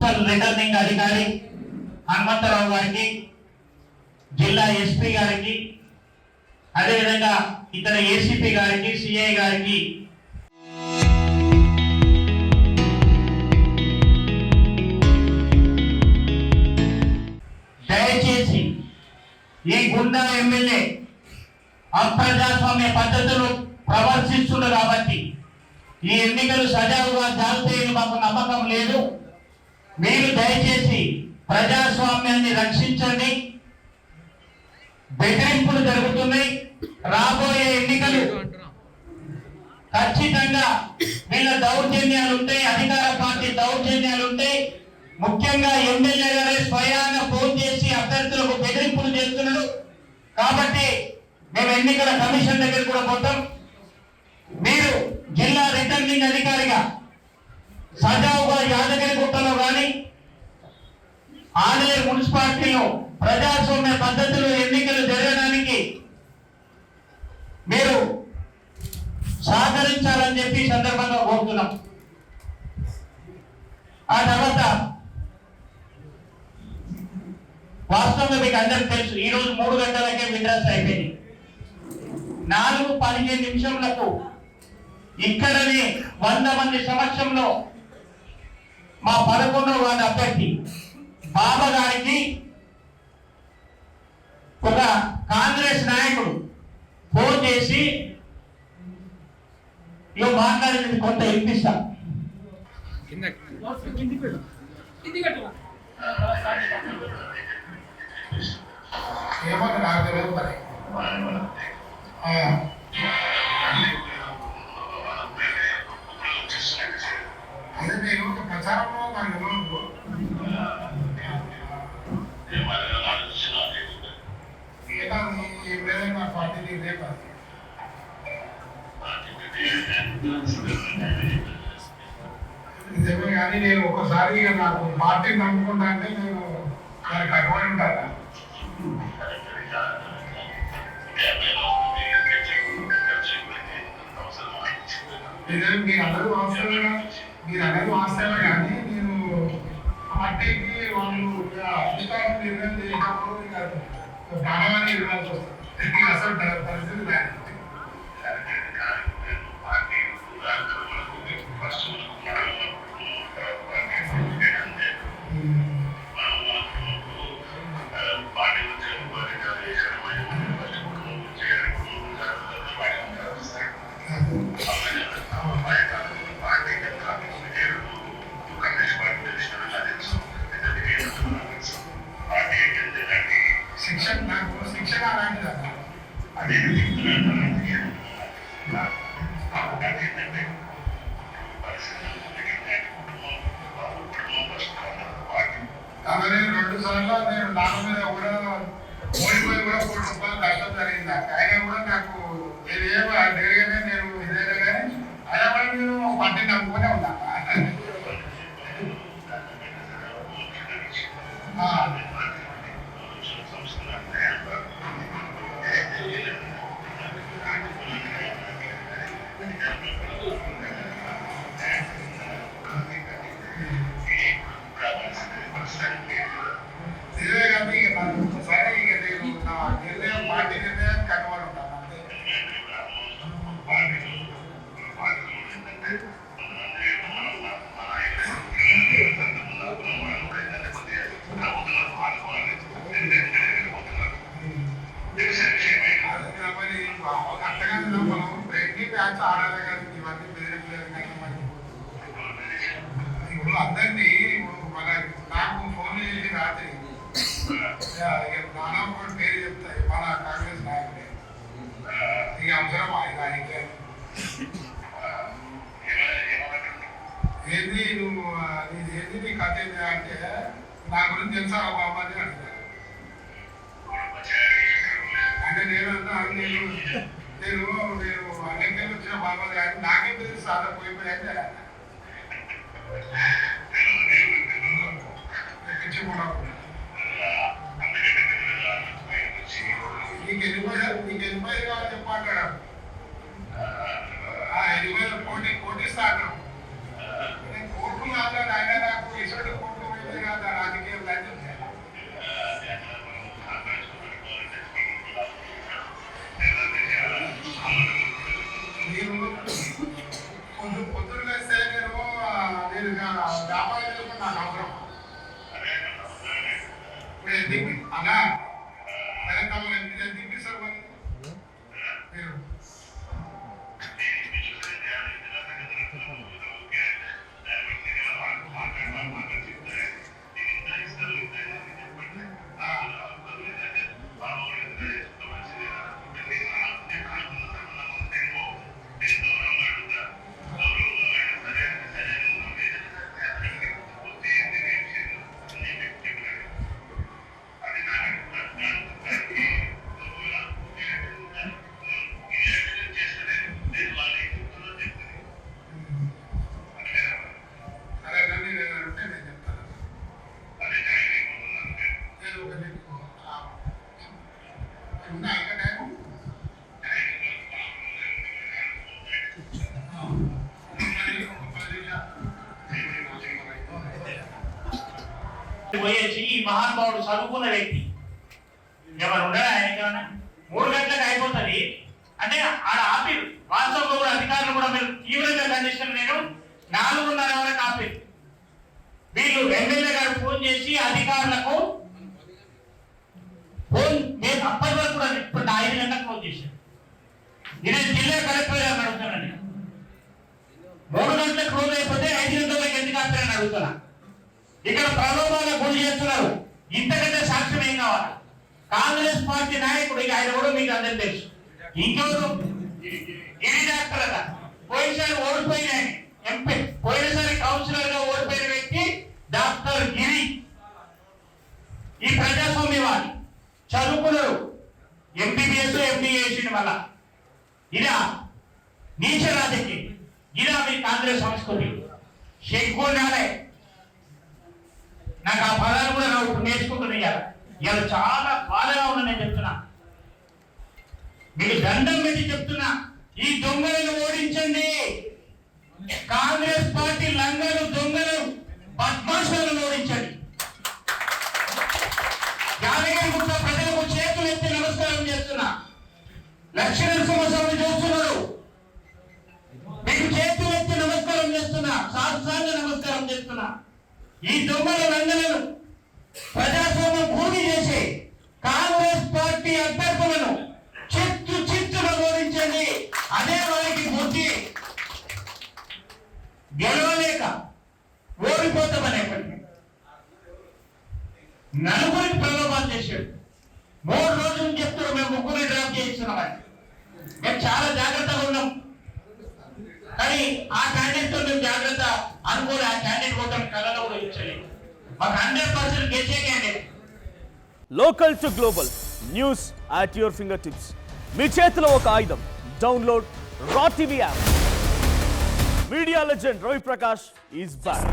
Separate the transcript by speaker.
Speaker 1: Municipal returning అధికారి హనుమంతరావు గారికి, జిల్లా ఎస్పీ గారికి, అదేవిధంగా ఇతర ఏసీపీ గారికి, సిఐ గారికి దయచేసి ఈ గుండా ఎమ్మెల్యే అప్రజాస్వామ్య పద్ధతులు ప్రవర్తిస్తున్నారు కాబట్టి ఈ ఎన్నికలు సజావుగా సాగుతాయని మాకు నమ్మకం లేదు. మీరు దయచేసి ప్రజాస్వామ్యాన్ని రక్షించండి. బెదిరింపులు జరుగుతున్నాయి. రాబోయే ఎన్నికలు ఖచ్చితంగా వీళ్ళ దౌర్జన్యాలు ఉంటాయి, అధికార పార్టీ దౌర్జన్యాలు ఉంటాయి. ముఖ్యంగా ఎమ్మెల్యే గారే స్వయాన ఫోన్ చేసి అభ్యర్థులకు బెదిరింపులు చేస్తున్నారు. కాబట్టి మేము ఎన్నికల కమిషన్ దగ్గర కూడా పోతాం. మీరు జిల్లా రిటర్నింగ్ అధికారిగా సజావుగా యాదగిరిగుట్టలో కానీ ఆలేరు మున్సిపాలిటీలో ప్రజాస్వామ్య పద్ధతిలో ఎన్నికలు జరగడానికి మీరు సహకరించాలని చెప్పి సందర్భంగా కోరుతున్నాం. ఆ తర్వాత వాస్తవంగా మీకు అందరికి తెలుసు, ఈరోజు 3 గంటలకే విడ్రాస్ అయిపోయింది. 4:15 నిమిషములకు ఇక్కడనే 100 మంది సమక్షంలో మా 11వ వార్డు అభ్యర్థి బాబా గారికి ఒక కాంగ్రెస్ నాయకుడు ఫోన్ చేసి ఇవి మాట్లాడినది కొంత వినిపిస్తా.
Speaker 2: అదే నేను ప్రచారంలో నాకు ఏదైనా పార్టీ రేపు నిజమే. కానీ నేను ఒకసారి నాకు పార్టీ నమ్ముకుంటా అంటే నేను దానికి అడ్వాయి ఉంటారా? మీరు అనేది వాస్తవమే కానీ నేను పార్టీకి వాళ్ళు అధికారం నిర్ణయం చేసినప్పుడు బాణాన్ని ఇవ్వాల్సి వస్తుంది. అసలు పరిస్థితి లేదు. శిక్షణ అలాంటిది అలానే 2 సార్లు నేను నాన్న మీద కూడా ఓడిపోయి కూడా 1 కోటి రూపాయలు కష్టం జరిగింది. అయినా కూడా నాకు ఏమో జరిగానే నేను ఇదైనా కానీ అయినా కూడా నేను పార్టీ నమ్ముకునే ఉన్నా. ఇదే కానీ ఇక నాకు ఒకసారి ఇక నేను నా నిర్ణయం పార్టీ నిర్ణయాన్ని కట్టుబడి ఉంటాను అంతే. మరి అంతగానే మనం బ్రేక్ని మ్యాచ్ ఆడాలి కానీ ఇవన్నీ బెదిరించలేదు. కానీ ఇప్పుడు అందరినీ మన నాకు ఫోన్ చేసి రాత్రి నానా కూడా పేరు చెప్తాయి మన కాంగ్రెస్ నాయకుడే ఇక అవసరం ఆయనకే ఏంది నువ్వు ఏంది నీ కథ ఏంటి అంటే నా గురించి తెలుసా బాబా అని అడిగారు. అంటే నేను నేను అన్నింటికి వచ్చిన బాబా కానీ నాకేం తెలుసు సాదా పోయిపోయాయంటే నీకు ఎన్ని పైసలు కావాలి చెప్పంటాడు. 20,000 కోటి ఇస్తాను. నేను కోర్టు మాట్లాడి ఆయన నాకు ఇటువంటి కోర్టు నాకు అవసరం. ఇప్పుడు ఎందుకు అలా తెలంగాణ ఎందుకు సార్ మరి మీరు
Speaker 1: పోయేసి ఈ మహానుభావుడు చదువుకున్న వ్యక్తి ఎవరు ఉండరా ఆయనకేమన్నా 3 గంటలకు అయిపోతుంది అంటే ఆడ ఆపిరు. వాస్తవంలో కూడా అధికారులు కూడా మీరు తీవ్రంగా ఖండిస్తున్న నేను 4:30 వరకు ఆపిరు. వీళ్ళు ఎమ్మెల్యే గారు ఫోన్ చేసి అధికారులకు ఫోన్ నేను అప్పటి వరకు కూడా ఇప్పుడు 5 గంటలకు ఫోన్ చేశాను. నేను జిల్లా కలెక్టర్ గారిని అడుగుతానండి, 3 గంటలకు రోజు అయిపోతే 5 గంటల వరకు ఎందుకు ఆపారని అడుగుతున్నా. ఇక్కడ ప్రలోభాలకు గురి చేస్తున్నారు. ఇంతకంటే సాక్ష్యం ఏం కావాలి? కాంగ్రెస్ పార్టీ నాయకుడు ఆయన కూడా మీకు అందరికి తెలుసు. ఇంకెవరు గిరి డాక్టర్ అట పోయినసారి ఓడిపోయిన ఎంపీ, పోయినసారి కౌన్సిలర్ గా ఓడిపోయిన వ్యక్తి డాక్టర్ గిరి. ఈ ప్రజాస్వామ్యవాది చదువుకున్నారు, ఎంబీబీఎస్ ఎంబీఏ చేసిన వల్ల ఇదా నీచ రాజకీయం, ఇదా మీ కాంగ్రెస్ సంస్కృతి. సిగ్గుండాలే. నాకు ఆ పదాలు కూడా నాకు నేర్చుకుంటున్నా. ఇలా చాలా బాధగా ఉన్నా. నేను చెప్తున్నా, మీకు దండం పెట్టి చెప్తున్నా, ఈ దొంగలను ఓడించండి. కాంగ్రెస్ పార్టీ లంగలు దొంగలు బద్మాషులను ఓడించండి. యాదగిరి గుట్ట ప్రజలకు చేతులు ఎత్తి నమస్కారం చేస్తున్నా. లక్ష్మీ నరసింహస్వామి చూస్తున్నారు, మీకు చేతులు ఎత్తి నమస్కారం చేస్తున్నా, సాష్టాంగ నమస్కారం చేస్తున్నా. ఈ దొంగల లంగలను ప్రజాస్వామ్యం భూమి చేసి కాంగ్రెస్ పార్టీ అభ్యర్థులను చిత్తుగా ఓడించండి. అదే వారికి బుద్ధి. గెలవలేక ఓడిపోతామనేప్పటికీ నలుగురికి ప్రలోభాలు చేశాడు. 3 రోజులు చెప్తారు మేము 3 డ్రాప్ చేస్తున్నామని. మేము చాలా జాగ్రత్తగా ఉన్నాం, కానీ ఆ క్యాండిడేట్ తో మేము జాగ్రత్త అనుకోలే. ఆ క్యాండిడేట్ కోసం కళలో కూడా ఇచ్చలేదు. మాకు 100% గెలిచే candidate.
Speaker 3: Local to global news at your finger tips. మీ చేతిలో ఒక ఆయుధం. Download Raw TV app. Media legend Ravi Prakash is back.